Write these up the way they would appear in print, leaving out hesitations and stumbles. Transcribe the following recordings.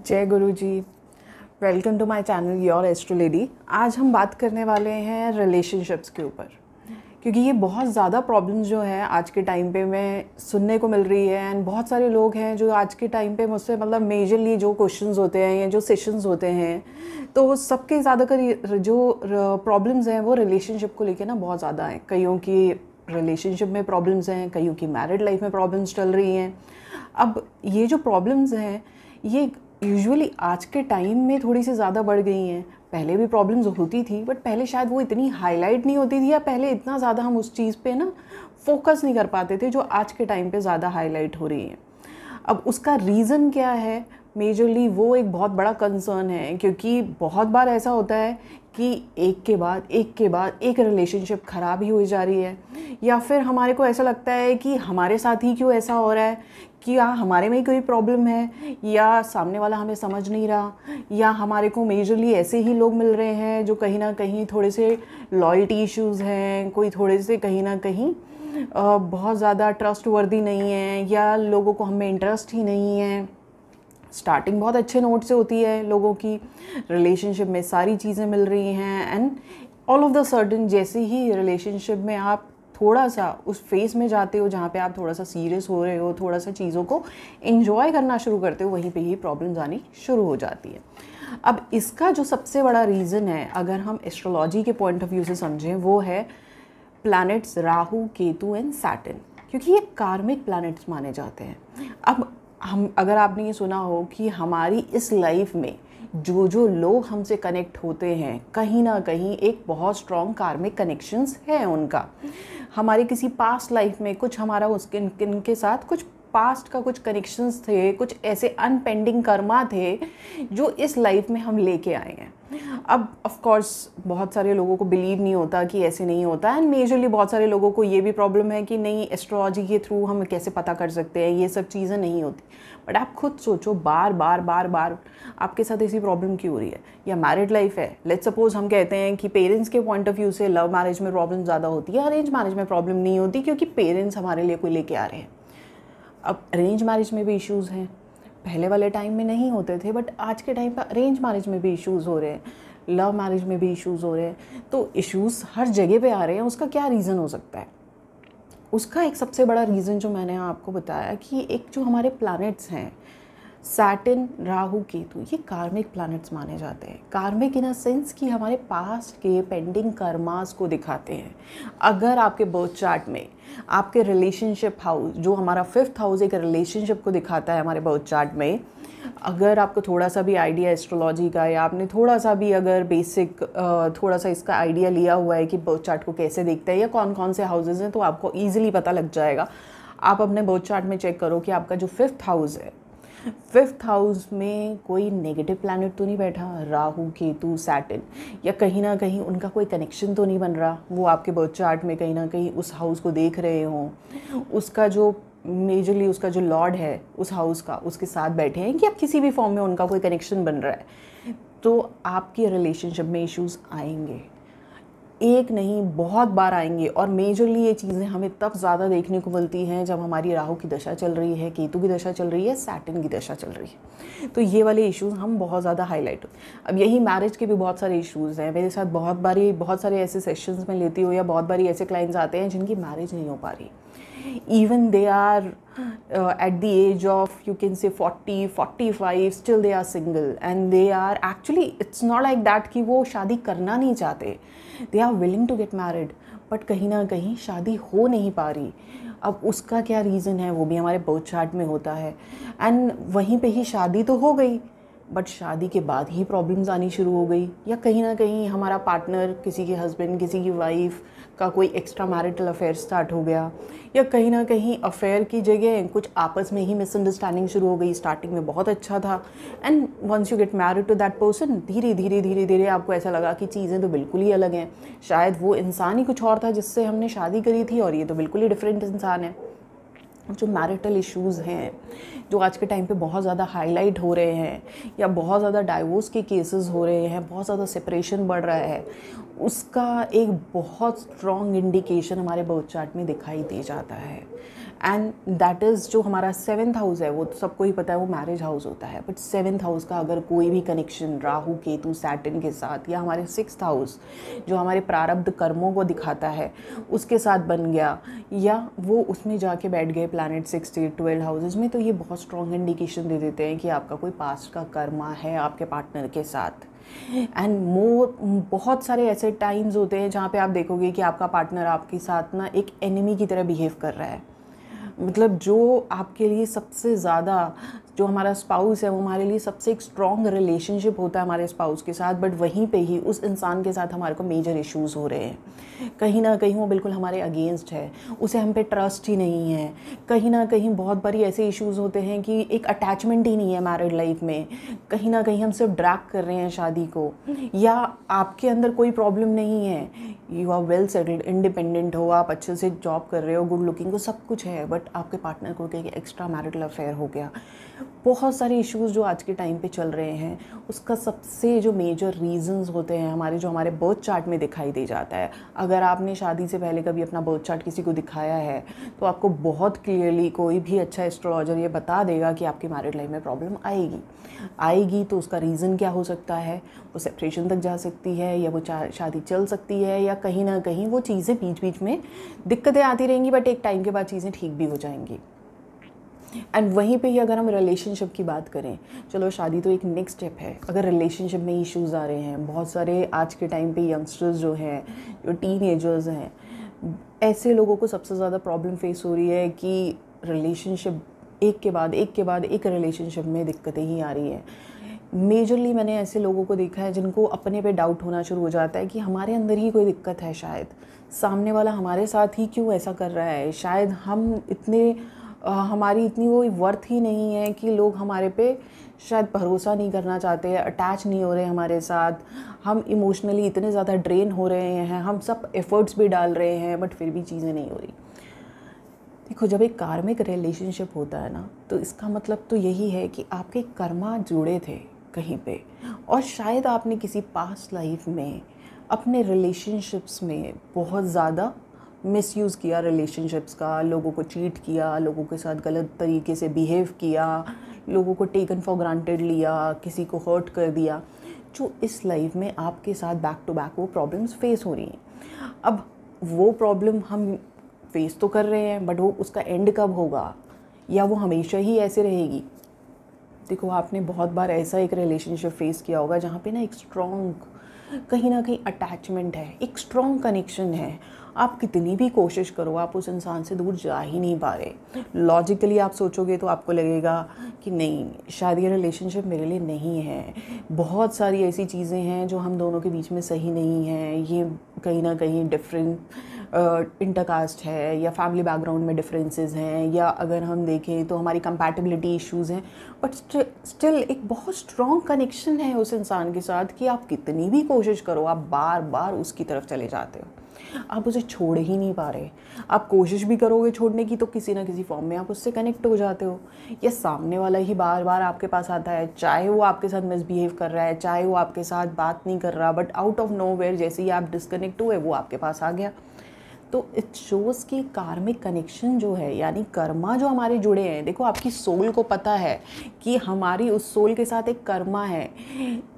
जय गुरु जी। Welcome to my channel your astro lady. आज हम बात करने वाले हैं रिलेशनशिप्स के ऊपर, क्योंकि ये बहुत ज़्यादा प्रॉब्लम्स जो हैं आज के टाइम पे मैं सुनने को मिल रही है। एंड बहुत सारे लोग हैं जो आज के टाइम पे मुझसे मेजरली जो क्वेश्चंस होते हैं या जो सेशंस होते हैं, तो सबके ज़्यादातर जो प्रॉब्लम्स हैं वो रिलेशनशिप को लेके ना बहुत ज़्यादा हैं। कईयों की रिलेशनशिप में प्रॉब्लम्स हैं, कईयों की मैरिड लाइफ में प्रॉब्लम्स चल रही हैं। अब ये जो प्रॉब्लम्स हैं ये यूजुअली आज के टाइम में थोड़ी सी ज़्यादा बढ़ गई हैं। पहले भी प्रॉब्लम्स होती थी, बट पहले शायद वो इतनी हाईलाइट नहीं होती थी, या पहले इतना ज़्यादा हम उस चीज़ पे ना फोकस नहीं कर पाते थे जो आज के टाइम पे ज़्यादा हाईलाइट हो रही हैं। अब उसका रीज़न क्या है? मेजरली वो एक बहुत बड़ा कंसर्न है, क्योंकि बहुत बार ऐसा होता है कि एक के बाद एक रिलेशनशिप ख़राब ही हो जा रही है, या फिर हमारे को ऐसा लगता है कि हमारे साथ ही क्यों ऐसा हो रहा है, कि या हमारे में ही कोई प्रॉब्लम है, या सामने वाला हमें समझ नहीं रहा, या हमारे को मेजरली ऐसे ही लोग मिल रहे हैं जो कहीं ना कहीं थोड़े से लॉयल्टी इश्यूज़ हैं, कोई थोड़े से कहीं ना कहीं बहुत ज़्यादा ट्रस्ट वर्दी नहीं है, या लोगों को हमें इंटरेस्ट ही नहीं है। स्टार्टिंग बहुत अच्छे नोट से होती है लोगों की, रिलेशनशिप में सारी चीज़ें मिल रही हैं, and all of the sudden जैसे ही रिलेशनशिप में आप थोड़ा सा उस फेस में जाते हो जहाँ पे आप थोड़ा सा सीरियस हो रहे हो, थोड़ा सा चीज़ों को एंजॉय करना शुरू करते हो, वहीं पे ही प्रॉब्लम्स आनी शुरू हो जाती है। अब इसका जो सबसे बड़ा रीज़न है, अगर हम एस्ट्रोलॉजी के पॉइंट ऑफ व्यू से समझें, वो है planets Rahu, Ketu and Saturn, क्योंकि ये कार्मिक प्लैनेट्स माने जाते हैं। अब हम अगर आपने ये सुना हो कि हमारी इस लाइफ में जो जो लोग हमसे कनेक्ट होते हैं, कहीं ना कहीं एक बहुत स्ट्रॉन्ग कार्मिक कनेक्शंस है उनका। हमारे किसी पास्ट लाइफ में कुछ हमारा उनके साथ कुछ पास्ट का कुछ कनेक्शंस थे, कुछ ऐसे अनपेंडिंग कर्मा थे जो इस लाइफ में हम लेके आए हैं। अब ऑफ कोर्स बहुत सारे लोगों को बिलीव नहीं होता कि ऐसे नहीं होता, एंड मेजरली बहुत सारे लोगों को ये भी प्रॉब्लम है कि नहीं, एस्ट्रोलॉजी के थ्रू हम कैसे पता कर सकते हैं, ये सब चीज़ें नहीं होती। बट आप खुद सोचो, बार बार आपके साथ ऐसी प्रॉब्लम क्यों हो रही है? या मैरिड लाइफ है, लेट्स सपोज हम कहते हैं कि पेरेंट्स के पॉइंट ऑफ व्यू से लव मैरिज में प्रॉब्लम ज़्यादा होती है, अरेंज मैरिज में प्रॉब्लम नहीं होती, क्योंकि पेरेंट्स हमारे लिए कोई लेके आ रहे हैं। अब अरेंज मैरिज में भी इश्यूज़ हैं, पहले वाले टाइम में नहीं होते थे, बट आज के टाइम पर अरेंज मैरिज में भी इश्यूज़ हो रहे हैं, लव मैरिज में भी इश्यूज़ हो रहे हैं। तो इश्यूज़ हर जगह पे आ रहे हैं। उसका क्या रीज़न हो सकता है? उसका एक सबसे बड़ा रीज़न जो मैंने आपको बताया कि एक जो हमारे प्लैनेट्स हैं, सैटर्न, राहु, केतु, ये कार्मिक प्लैनेट्स माने जाते हैं। कार्मिक इन अ सेंस कि हमारे पास्ट के पेंडिंग कर्मास को दिखाते हैं। अगर आपके बर्थ चार्ट में आपके रिलेशनशिप हाउस, जो हमारा 5th हाउस एक रिलेशनशिप को दिखाता है हमारे बर्थ चार्ट में, अगर आपको थोड़ा सा भी आइडिया एस्ट्रोलॉजी का, या आपने थोड़ा सा भी अगर बेसिक थोड़ा सा इसका आइडिया लिया हुआ है कि बर्थ चार्ट को कैसे देखता है या कौन कौन से हाउसेज हैं, तो आपको ईजिली पता लग जाएगा। आप अपने बर्थ चार्ट में चेक करो कि आपका जो 5th हाउस है, 5th हाउस में कोई नेगेटिव प्लैनेट तो नहीं बैठा, राहु, केतु, सैटर्न, या कहीं ना कहीं उनका कोई कनेक्शन तो नहीं बन रहा, वो आपके बर्थ चार्ट में कहीं ना कहीं उस हाउस को देख रहे हों, उसका जो मेजरली उसका जो लॉर्ड है उस हाउस का, उसके साथ बैठे हैं, कि आप किसी भी फॉर्म में उनका कोई कनेक्शन बन रहा है, तो आपकी रिलेशनशिप में इश्यूज़ आएंगे। एक नहीं, बहुत बार आएंगे। और मेजरली ये चीज़ें हमें तब ज़्यादा देखने को मिलती हैं जब हमारी राहु की दशा चल रही है, केतु की दशा चल रही है, सैटर्न की दशा चल रही है। तो ये वाले इश्यूज़ हम बहुत ज़्यादा हाईलाइट हो। अब यही मैरिज के भी बहुत सारे इश्यूज़ हैं। मेरे साथ बहुत सारे ऐसे सेशंस में लेती हूँ, या बहुत बारी ऐसे क्लाइंट्स आते हैं जिनकी मैरिज नहीं हो पा रही। even they are at the age of, you can say, 40-45, still they are single, and they are actually, it's not like that कि वो शादी करना नहीं चाहते, they are willing to get married, but कहीं ना कहीं शादी हो नहीं पा रही। अब उसका क्या रीज़न है, वो भी हमारे बर्थ चार्ट में होता है, एंड वहीं पे ही शादी तो हो गई, बट शादी के बाद ही प्रॉब्लम्स आनी शुरू हो गई, या कहीं ना कहीं हमारा पार्टनर, किसी के हस्बैंड, किसी की वाइफ का कोई एक्स्ट्रा मैरिटल अफेयर स्टार्ट हो गया, या कहीं ना कहीं अफेयर की जगह कुछ आपस में ही मिसअंडरस्टैंडिंग शुरू हो गई। स्टार्टिंग में बहुत अच्छा था, and once you get married to that person, धीरे धीरे आपको ऐसा लगा कि चीज़ें तो बिल्कुल ही अलग हैं। शायद वो इंसान ही कुछ और था जिससे हमने शादी करी थी, और ये तो बिल्कुल ही डिफरेंट इंसान है। जो मैरिटल इश्यूज़ हैं, जो आज के टाइम पे बहुत ज़्यादा हाईलाइट हो रहे हैं, या बहुत ज़्यादा डाइवोर्स के केसेस हो रहे हैं, बहुत ज़्यादा सेपरेशन बढ़ रहा है, उसका एक बहुत स्ट्रॉन्ग इंडिकेशन हमारे बर्थ चार्ट में दिखाई दे जाता है। एंड दैट इज़ जो हमारा 7th हाउस है, वो तो सबको ही पता है वो मैरिज हाउस होता है, बट 7th हाउस का अगर कोई भी कनेक्शन राहु केतु सैटर्न के साथ, या हमारे 6th हाउस जो हमारे प्रारब्ध कर्मों को दिखाता है उसके साथ बन गया, या वो उसमें जाके बैठ गए प्लैनेट 6, 8, 12 हाउसेज में, तो ये बहुत स्ट्रॉन्ग इंडिकेशन दे देते हैं कि आपका कोई पास्ट का कर्मा है आपके पार्टनर के साथ। एंड बहुत सारे ऐसे टाइम्स होते हैं जहाँ पे आप देखोगे कि आपका पार्टनर आपके साथ ना एक एनिमी की तरह बिहेव कर रहा है। मतलब जो आपके लिए सबसे ज़्यादा, जो हमारा स्पाउस है वो हमारे लिए सबसे एक स्ट्रॉन्ग रिलेशनशिप होता है हमारे स्पाउस के साथ, बट वहीं पे ही उस इंसान के साथ हमारे को मेजर इश्यूज़ हो रहे हैं। कहीं ना कहीं वो बिल्कुल हमारे अगेंस्ट है, उसे हम पे ट्रस्ट ही नहीं है। कहीं ना कहीं बहुत बारी ऐसे इश्यूज़ होते हैं कि एक अटैचमेंट ही नहीं है मैरिड लाइफ में। कहीं ना कहीं हम सिर्फ ड्रैग कर रहे हैं शादी को, या आपके अंदर कोई प्रॉब्लम नहीं है, you are well settled, independent हो, आप अच्छे से जॉब कर रहे हो, गुड लुकिंग हो, सब कुछ है, बट आपके पार्टनर को कहीं एक्स्ट्रा मैरिटल अफेयर हो गया। बहुत सारे इश्यूज़ जो आज के टाइम पे चल रहे हैं, उसका सबसे जो मेजर रीजंस होते हैं हमारे बर्थ चार्ट में दिखाई दे जाता है। अगर आपने शादी से पहले कभी अपना बर्थ चार्ट किसी को दिखाया है तो आपको बहुत क्लियरली कोई भी अच्छा एस्ट्रोलॉजर ये बता देगा कि आपकी मैरिड लाइफ में प्रॉब्लम आएगी। तो उसका रीज़न क्या हो सकता है? वो सेपरेशन तक जा सकती है, या वो शादी चल सकती है, या कहीं ना कहीं वो चीज़ें बीच बीच में दिक्कतें आती रहेंगी, बट एक टाइम के बाद चीज़ें ठीक भी हो जाएंगी। एंड वहीं पे ही अगर हम रिलेशनशिप की बात करें, चलो शादी तो एक नेक्स्ट स्टेप है, अगर रिलेशनशिप में इश्यूज़ आ रहे हैं, बहुत सारे आज के टाइम पे यंगस्टर्स जो हैं, जो टीनेजर्स हैं, ऐसे लोगों को सबसे ज़्यादा प्रॉब्लम फेस हो रही है कि रिलेशनशिप एक के बाद एक रिलेशनशिप में दिक्कतें ही आ रही हैं। मेजरली मैंने ऐसे लोगों को देखा है जिनको अपने पे डाउट होना शुरू हो जाता है कि हमारे अंदर ही कोई दिक्कत है, शायद सामने वाला हमारे साथ ही क्यों ऐसा कर रहा है, शायद हम इतने हमारी इतनी वो वर्थ ही नहीं है कि लोग हमारे पे शायद भरोसा नहीं करना चाहते, अटैच नहीं हो रहे हमारे साथ, हम इमोशनली इतने ज़्यादा ड्रेन हो रहे हैं, हम सब एफ़र्ट्स भी डाल रहे हैं, बट फिर भी चीज़ें नहीं हो रही। देखो, जब एक कार्मिक रिलेशनशिप होता है ना, तो इसका मतलब तो यही है कि आपके कर्मा जुड़े थे कहीं पे, और शायद आपने किसी पास्ट लाइफ में अपने रिलेशनशिप्स में बहुत ज़्यादा मिसयूज़ किया रिलेशनशिप्स का, लोगों को चीट किया, लोगों के साथ गलत तरीके से बिहेव किया, लोगों को टेकन फॉर ग्रांटेड लिया, किसी को हर्ट कर दिया, जो इस लाइफ में आपके साथ बैक टू बैक वो प्रॉब्लम्स फेस हो रही हैं। अब वो प्रॉब्लम हम फेस तो कर रहे हैं, बट वो उसका एंड कब होगा, या वो हमेशा ही ऐसे रहेगी? देखो, आपने बहुत बार ऐसा एक रिलेशनशिप फेस किया होगा जहाँ पे ना एक स्ट्रॉन्ग कहीं ना कहीं अटैचमेंट है, एक स्ट्रॉन्ग कनेक्शन है, आप कितनी भी कोशिश करो आप उस इंसान से दूर जा ही नहीं पा रहे। लॉजिकली आप सोचोगे तो आपको लगेगा कि नहीं, शायद ये रिलेशनशिप मेरे लिए नहीं है, बहुत सारी ऐसी चीज़ें हैं जो हम दोनों के बीच में सही नहीं हैं, ये कहीं ना कहीं डिफरेंट इंटरकास्ट है, या फैमिली बैकग्राउंड में डिफरेंसेस हैं, या अगर हम देखें तो हमारी कंपैटिबिलिटी इश्यूज़ हैं, बट स्टिल एक बहुत स्ट्रॉन्ग कनेक्शन है उस इंसान के साथ कि आप कितनी भी कोशिश करो आप बार बार उसकी तरफ चले जाते हो, आप उसे छोड़ ही नहीं पा रहे। आप कोशिश भी करोगे छोड़ने की तो किसी ना किसी फॉर्म में आप उससे कनेक्ट हो जाते हो, या सामने वाला ही बार बार आपके पास आता है, चाहे वो आपके साथ मिसबिहेव कर रहा है, चाहे वो आपके साथ बात नहीं कर रहा, बट आउट ऑफ नोवेयर जैसे ही आप डिस्कनेक्ट हुए वो आपके पास आ गया। तो इट शोज़ कि कार्मिक कनेक्शन जो है, यानी कर्मा जो हमारे जुड़े हैं, देखो आपकी सोल को पता है कि हमारी उस सोल के साथ एक कर्मा है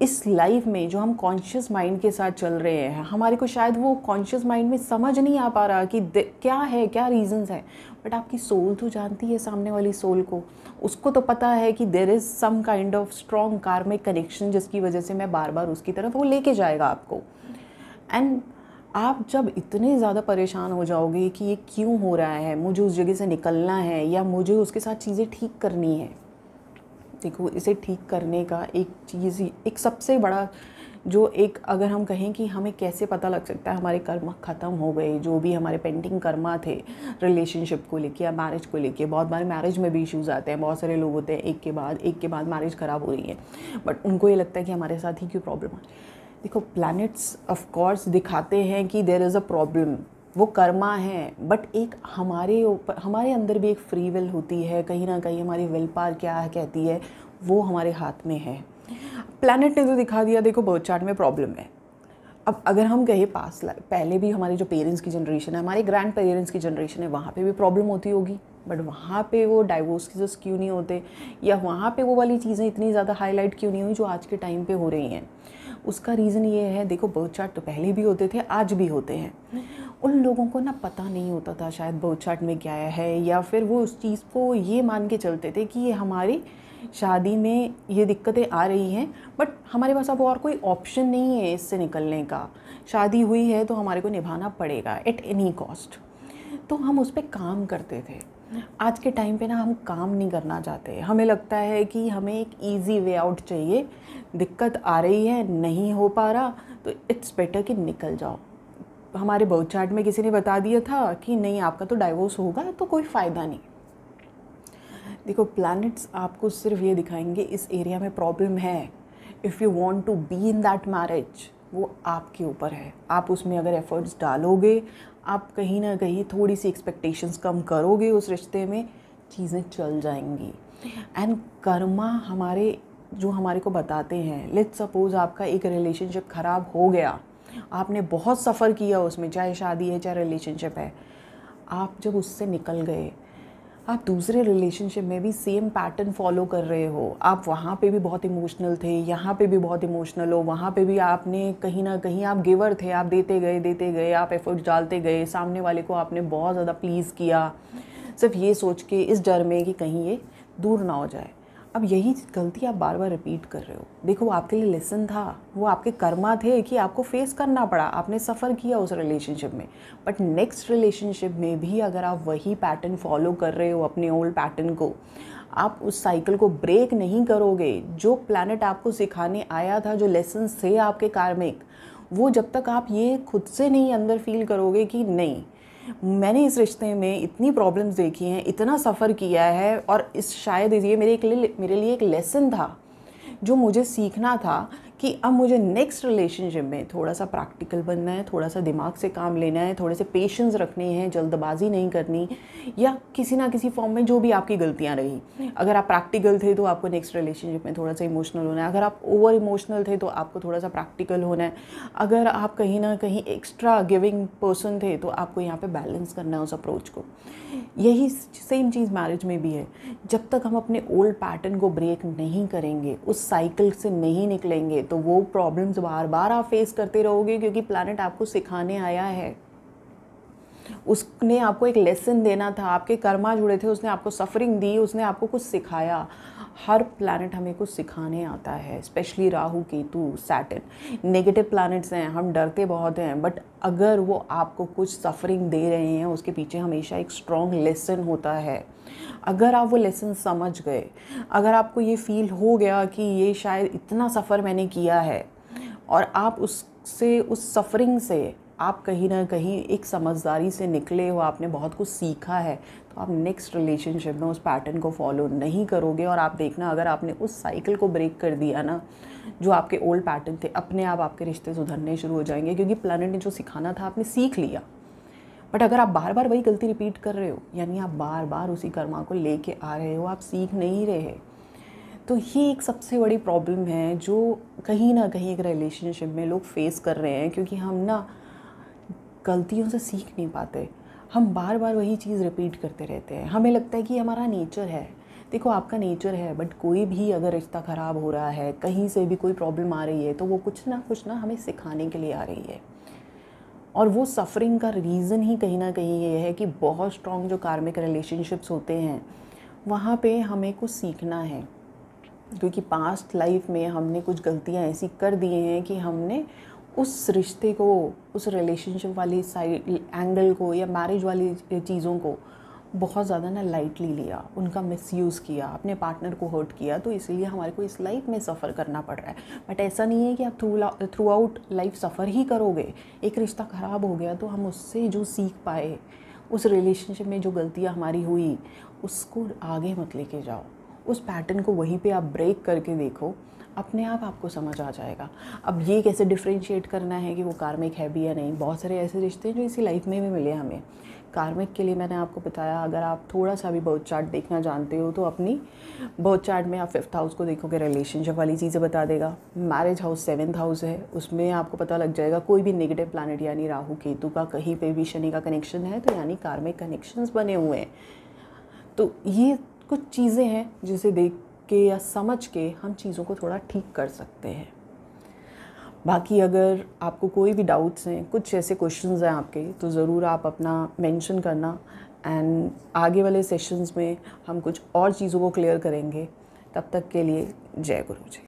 इस लाइफ में, जो हम कॉन्शियस माइंड के साथ चल रहे हैं, हमारे को शायद वो कॉन्शियस माइंड में समझ नहीं आ पा रहा कि क्या है, क्या रीजंस है, बट आपकी सोल तो जानती है, सामने वाली सोल को, उसको तो पता है कि there is some kind of strong karmic connection जिसकी वजह से मैं बार बार उसकी तरफ वो लेके जाएगा आपको। एंड आप जब इतने ज़्यादा परेशान हो जाओगे कि ये क्यों हो रहा है, मुझे उस जगह से निकलना है, या मुझे उसके साथ चीज़ें ठीक करनी है, देखो इसे ठीक करने का एक चीज़, एक सबसे बड़ा जो एक, अगर हम कहें कि हमें कैसे पता लग सकता है हमारे कर्म ख़त्म हो गए, जो भी हमारे पेंडिंग कर्मा थे रिलेशनशिप को लेके या मैरिज को लेके, बहुत बार मैरिज में भी इश्यूज़ आते हैं, बहुत सारे लोग होते हैं एक के बाद मैरिज ख़राब हो रही है, बट उनको ये लगता है कि हमारे साथ ही क्यों प्रॉब्लम है। देखो, प्लैनेट्स ऑफ कोर्स दिखाते हैं कि देयर इज़ अ प्रॉब्लम, वो कर्मा है, बट एक हमारे ऊपर, हमारे अंदर भी एक फ्री विल होती है, कहीं ना कहीं हमारी विल पावर क्या कहती है वो हमारे हाथ में है। प्लैनेट ने तो दिखा दिया, देखो बर्थ चार्ट में प्रॉब्लम है, अब अगर हम कहें पास्ट लाइफ, पहले भी हमारे जो पेरेंट्स की जनरेशन है, हमारे ग्रैंड पेरेंट्स की जनरेशन है, वहाँ पे भी प्रॉब्लम होती होगी, बट वहाँ पे वो डाइवोर्स केसेस क्यों नहीं होते, या वहाँ पे वो वाली चीज़ें इतनी ज़्यादा हाईलाइट क्यों नहीं हुई जो आज के टाइम पे हो रही हैं। उसका रीज़न ये है, देखो बर्थ चार्ट तो पहले भी होते थे, आज भी होते हैं। उन लोगों को ना पता नहीं होता था शायद बर्थ चार्ट में क्या है, या फिर वो उस चीज़ को ये मान के चलते थे कि ये हमारी शादी में ये दिक्कतें आ रही हैं, बट हमारे पास अब और कोई ऑप्शन नहीं है इससे निकलने का। शादी हुई है तो हमारे को निभाना पड़ेगा एट एनी कॉस्ट। तो हम उस पर काम करते थे। आज के टाइम पे ना हम काम नहीं करना चाहते। हमें लगता है कि हमें एक इजी वे आउट चाहिए, दिक्कत आ रही है, नहीं हो पा रहा, तो इट्स बेटर कि निकल जाओ। हमारे बर्थ चार्ट में किसी ने बता दिया था कि नहीं आपका तो डाइवोर्स होगा, तो कोई फ़ायदा नहीं। देखो प्लैनेट्स आपको सिर्फ ये दिखाएंगे इस एरिया में प्रॉब्लम है। If you want to be in that marriage, वो आपके ऊपर है। आप उसमें अगर एफर्ट्स डालोगे, आप कहीं ना कहीं थोड़ी सी एक्सपेक्टेशंस कम करोगे उस रिश्ते में, चीज़ें चल जाएंगी। एंड कर्मा हमारे को बताते हैं, लेट्स सपोज आपका एक रिलेशनशिप ख़राब हो गया, आपने बहुत सफ़र किया उसमें, चाहे शादी है चाहे रिलेशनशिप है, आप जब उससे निकल गए, आप दूसरे रिलेशनशिप में भी सेम पैटर्न फॉलो कर रहे हो। आप वहाँ पे भी बहुत इमोशनल थे, यहाँ पे भी बहुत इमोशनल हो, वहाँ पे भी आपने कहीं ना कहीं आप गिवर थे, आप देते गए, आप एफर्ट्स डालते गए, सामने वाले को आपने बहुत ज़्यादा प्लीज़ किया, सिर्फ ये सोच के, इस डर में कि कहीं ये दूर ना हो जाए। अब यही गलती आप बार बार रिपीट कर रहे हो। देखो वो आपके लिए लेसन था, वो आपके कर्मा थे कि आपको फेस करना पड़ा, आपने सफ़र किया उस रिलेशनशिप में। बट नेक्स्ट रिलेशनशिप में भी अगर आप वही पैटर्न फॉलो कर रहे हो, अपने ओल्ड पैटर्न को, आप उस साइकिल को ब्रेक नहीं करोगे। जो प्लैनेट आपको सिखाने आया था, जो लेसन्स थे आपके कार्मिक, वो जब तक आप ये खुद से नहीं अंदर फील करोगे कि नहीं, मैंने इस रिश्ते में इतनी प्रॉब्लम्स देखी हैं, इतना सफ़र किया है, और शायद ये मेरे लिए एक लेसन था जो मुझे सीखना था कि अब मुझे नेक्स्ट रिलेशनशिप में थोड़ा सा प्रैक्टिकल बनना है, थोड़ा सा दिमाग से काम लेना है, थोड़े से पेशेंस रखने हैं, जल्दबाजी नहीं करनी, या किसी ना किसी फॉर्म में जो भी आपकी गलतियां रही। अगर आप प्रैक्टिकल थे तो आपको नेक्स्ट रिलेशनशिप में थोड़ा सा इमोशनल होना है, अगर आप ओवर इमोशनल थे तो आपको थोड़ा सा प्रैक्टिकल होना है, अगर आप कहीं ना कहीं एक्स्ट्रा गिविंग पर्सन थे तो आपको यहाँ पे बैलेंस करना है उस अप्रोच को। यही सेम चीज़ मैरिज में भी है। जब तक हम अपने ओल्ड पैटर्न को ब्रेक नहीं करेंगे, उस साइकिल से नहीं निकलेंगे, तो वो प्रॉब्लम्स बार बार आप फेस करते रहोगे, क्योंकि प्लैनेट आपको सिखाने आया है, उसने आपको एक लेसन देना था, आपके कर्मा जुड़े थे, उसने आपको सफरिंग दी, उसने आपको कुछ सिखाया। हर प्लैनेट हमें कुछ सिखाने आता है, specially Rahu, Ketu, Saturn. Negative planets हैं, हम डरते बहुत हैं, बट अगर वो आपको कुछ सफरिंग दे रहे हैं, उसके पीछे हमेशा एक स्ट्रॉन्ग लेसन होता है। अगर आप वो लेसन समझ गए, अगर आपको ये फील हो गया कि ये शायद इतना सफ़र मैंने किया है, और आप उससे, उस सफ़रिंग से आप कहीं ना कहीं एक समझदारी से निकले हो, आपने बहुत कुछ सीखा है, तो आप नेक्स्ट रिलेशनशिप में उस पैटर्न को फॉलो नहीं करोगे। और आप देखना, अगर आपने उस साइकिल को ब्रेक कर दिया ना, जो आपके ओल्ड पैटर्न थे, अपने आप आपके रिश्ते सुधरने शुरू हो जाएंगे, क्योंकि प्लैनेट ने जो सिखाना था आपने सीख लिया। बट अगर आप बार बार वही गलती रिपीट कर रहे हो, यानी आप बार बार उसी कर्मा को लेके आ रहे हो, आप सीख नहीं रहे, तो ये एक सबसे बड़ी प्रॉब्लम है जो कहीं ना कहीं एक रिलेशनशिप में लोग फेस कर रहे हैं। क्योंकि हम ना गलतियों से सीख नहीं पाते, हम बार बार वही चीज़ रिपीट करते रहते हैं। हमें लगता है कि हमारा नेचर है। देखो आपका नेचर है, बट कोई भी अगर रिश्ता ख़राब हो रहा है, कहीं से भी कोई प्रॉब्लम आ रही है, तो वो कुछ ना हमें सिखाने के लिए आ रही है। और वो सफ़रिंग का रीज़न ही कहीं ना कहीं ये है कि बहुत स्ट्रॉन्ग जो कार्मिक रिलेशनशिप्स होते हैं, वहाँ पे हमें कुछ सीखना है। क्योंकि पास्ट लाइफ में हमने कुछ गलतियाँ ऐसी कर दी हैं कि हमने उस रिश्ते को, उस रिलेशनशिप वाली साइड एंगल को, या मैरिज वाली चीज़ों को बहुत ज़्यादा ना लाइटली लिया, उनका मिसयूज़ किया, अपने पार्टनर को हर्ट किया, तो इसलिए हमारे को इस लाइफ में सफ़र करना पड़ रहा है। बट ऐसा नहीं है कि आप थ्रू आउट लाइफ सफ़र ही करोगे। एक रिश्ता ख़राब हो गया तो हम उससे जो सीख पाए, उस रिलेशनशिप में जो गलतियाँ हमारी हुई, उसको आगे मत लेके जाओ। उस पैटर्न को वहीं पे आप ब्रेक करके देखो, अपने आप आपको समझ आ जाएगा। अब ये कैसे डिफ्रेंशिएट करना है कि वो कार्मिक है भी या नहीं, बहुत सारे ऐसे रिश्ते हैं जो इसी लाइफ में भी मिले हमें। कार्मिक के लिए मैंने आपको बताया, अगर आप थोड़ा सा भी बर्थ चार्ट देखना जानते हो तो अपनी बर्थ चार्ट में आप 5th हाउस को देखोगे, रिलेशनशिप वाली चीज़ें बता देगा। मैरिज हाउस 7th हाउस है, उसमें आपको पता लग जाएगा कोई भी नेगेटिव प्लैनेट यानी राहु केतु का कहीं पे भी शनि का कनेक्शन है तो यानी कार्मिक कनेक्शंस बने हुए हैं। तो ये कुछ चीज़ें हैं जिसे देख के या समझ के हम चीज़ों को थोड़ा ठीक कर सकते हैं। बाकी अगर आपको कोई भी डाउट्स हैं, कुछ ऐसे क्वेश्चंस हैं आपके, तो ज़रूर आप अपना मेंशन करना एंड आगे वाले सेशंस में हम कुछ और चीज़ों को क्लियर करेंगे। तब तक के लिए जय गुरु जी।